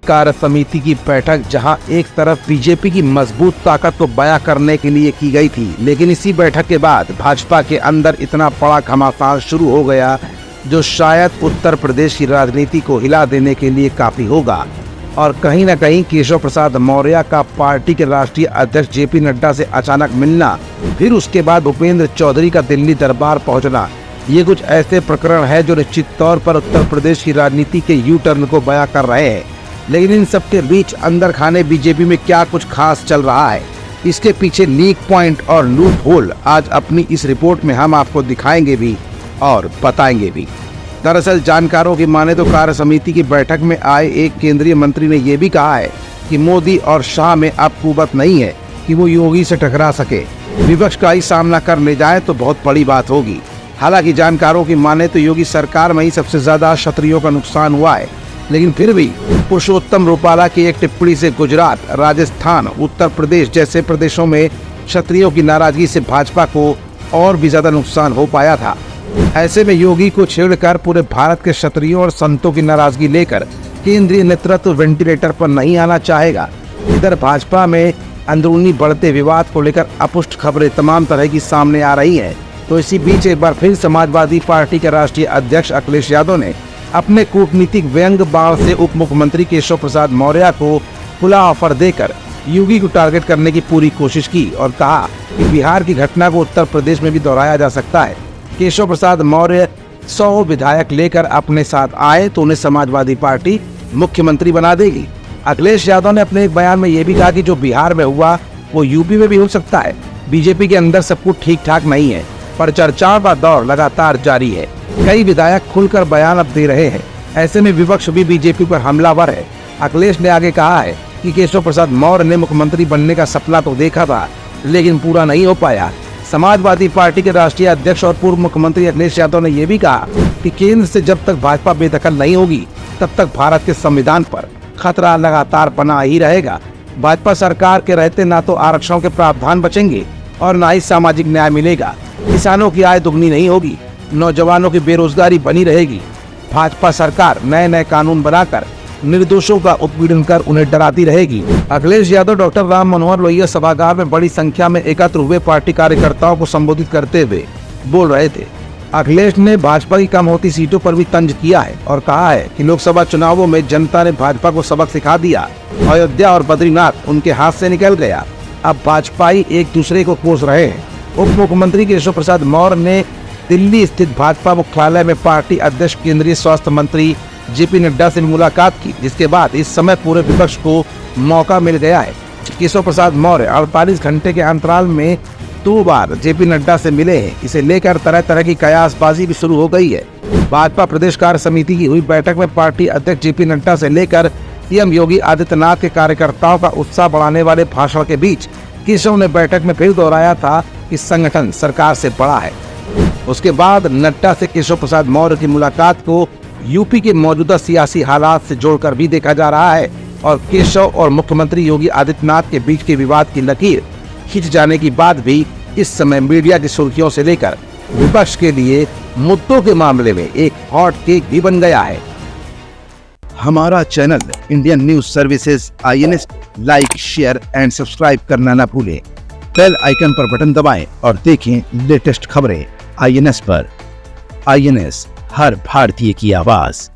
कार्य समिति की बैठक जहां एक तरफ बीजेपी की मजबूत ताकत को बयां करने के लिए की गई थी, लेकिन इसी बैठक के बाद भाजपा के अंदर इतना बड़ा घमासान शुरू हो गया जो शायद उत्तर प्रदेश की राजनीति को हिला देने के लिए काफी होगा। और कहीं न कहीं केशव प्रसाद मौर्य का पार्टी के राष्ट्रीय अध्यक्ष जेपी नड्डा से अचानक मिलना, फिर उसके बाद भूपेंद्र चौधरी का दिल्ली दरबार पहुंचना, ये कुछ ऐसे प्रकरण है जो निश्चित तौर पर उत्तर प्रदेश की राजनीति के यू टर्न को बयां कर रहे हैं। लेकिन इन सबके बीच अंदर खाने बीजेपी में क्या कुछ खास चल रहा है, इसके पीछे लीक पॉइंट और लूप होल आज अपनी इस रिपोर्ट में हम आपको दिखाएंगे भी और बताएंगे भी। दरअसल जानकारों की माने तो कार्य समिति की बैठक में आए एक केंद्रीय मंत्री ने यह भी कहा है कि मोदी और शाह में अब कुवत नहीं है कि वो योगी से टकरा सके। विपक्ष का ही सामना कर ले जाए तो बहुत बड़ी बात होगी। हालांकि जानकारों की माने तो योगी सरकार में ही सबसे ज्यादा क्षत्रियों का नुकसान हुआ है, लेकिन फिर भी पुरुषोत्तम रूपाला की एक टिप्पणी से गुजरात, राजस्थान, उत्तर प्रदेश जैसे प्रदेशों में क्षत्रियों की नाराजगी से भाजपा को और भी ज्यादा नुकसान हो पाया था। ऐसे में योगी को छेड़कर पूरे भारत के क्षत्रियों और संतों की नाराजगी लेकर केंद्रीय नेतृत्व वेंटिलेटर पर नहीं आना चाहेगा। इधर भाजपा में अंदरूनी बढ़ते विवाद को लेकर अपुष्ट खबरें तमाम तरह की सामने आ रही हैं। तो इसी बीच एक बार फिर समाजवादी पार्टी के राष्ट्रीय अध्यक्ष अखिलेश यादव ने अपने कूटनीतिक व्यंग बाण से उप मुख्यमंत्री केशव प्रसाद मौर्य को खुला ऑफर देकर योगी को टारगेट करने की पूरी कोशिश की और कहा कि बिहार की घटना को उत्तर प्रदेश में भी दोहराया जा सकता है। केशव प्रसाद मौर्य 100 विधायक लेकर अपने साथ आए तो उन्हें समाजवादी पार्टी मुख्यमंत्री बना देगी। अखिलेश यादव ने अपने एक बयान में यह भी कहा कि जो बिहार में हुआ वो यूपी में भी हो सकता है। बीजेपी के अंदर सब कुछ ठीक ठाक नहीं है, पर चर्चाओं का दौर लगातार जारी है। कई विधायक खुलकर बयान अब दे रहे हैं। ऐसे में विपक्ष भी बीजेपी पर हमलावर है। अखिलेश ने आगे कहा है कि केशव प्रसाद मौर्य ने मुख्यमंत्री बनने का सपना तो देखा था, लेकिन पूरा नहीं हो पाया। समाजवादी पार्टी के राष्ट्रीय अध्यक्ष और पूर्व मुख्यमंत्री अखिलेश यादव ने यह भी कहा कि केंद्र से जब तक भाजपा बेदखल नहीं होगी तब तक भारत के संविधान पर खतरा लगातार बना ही रहेगा। भाजपा सरकार के रहते ना तो आरक्षण के प्रावधान बचेंगे और ना ही सामाजिक न्याय मिलेगा। किसानों की आय दुगनी नहीं होगी, नौजवानों की बेरोजगारी बनी रहेगी। भाजपा सरकार नए नए कानून बनाकर निर्दोषों का उत्पीड़न कर उन्हें डराती रहेगी। अखिलेश यादव डॉक्टर राम मनोहर लोहिया सभागार में बड़ी संख्या में एकत्र हुए पार्टी कार्यकर्ताओं को संबोधित करते हुए बोल रहे थे। अखिलेश ने भाजपा की कम होती सीटों पर भी तंज किया है और कहा है कि लोकसभा चुनावों में जनता ने भाजपा को सबक सिखा दिया। अयोध्या और बद्रीनाथ उनके हाथ से निकल गया, अब भाजपाई एक दूसरे को कोस रहे हैं। उप मुख्यमंत्री केशव प्रसाद मौर्य ने दिल्ली स्थित भाजपा मुख्यालय में पार्टी अध्यक्ष केंद्रीय स्वास्थ्य मंत्री जेपी नड्डा से मुलाकात की, जिसके बाद इस समय पूरे विपक्ष को मौका मिल गया है। केशव प्रसाद मौर्य 48 घंटे के अंतराल में 2 बार जेपी नड्डा से मिले हैं। इसे लेकर तरह तरह की कयासबाजी भी शुरू हो गई है। भाजपा प्रदेश कार्य समिति की हुई बैठक में पार्टी अध्यक्ष जेपी नड्डा से लेकर सीएम योगी आदित्यनाथ के कार्यकर्ताओं का उत्साह बढ़ाने वाले भाषण के बीच केशव ने बैठक में फिर दोहराया था कि संगठन सरकार से बड़ा है। उसके बाद नड्डा से केशव प्रसाद मौर्य की मुलाकात को यूपी के मौजूदा सियासी हालात से जोड़कर भी देखा जा रहा है और केशव और मुख्यमंत्री योगी आदित्यनाथ के बीच के विवाद की लकीर खिंच जाने की बात भी इस समय मीडिया की सुर्खियों से लेकर विपक्ष के लिए मुद्दों के मामले में एक हॉट केक भी बन गया है। हमारा channel Indian news services INS like, share and subscribe करना न भूलें। बेल आइकन पर बटन दबाएं और देखें लेटेस्ट खबरें INS पर। INS, हर भारतीय की आवाज।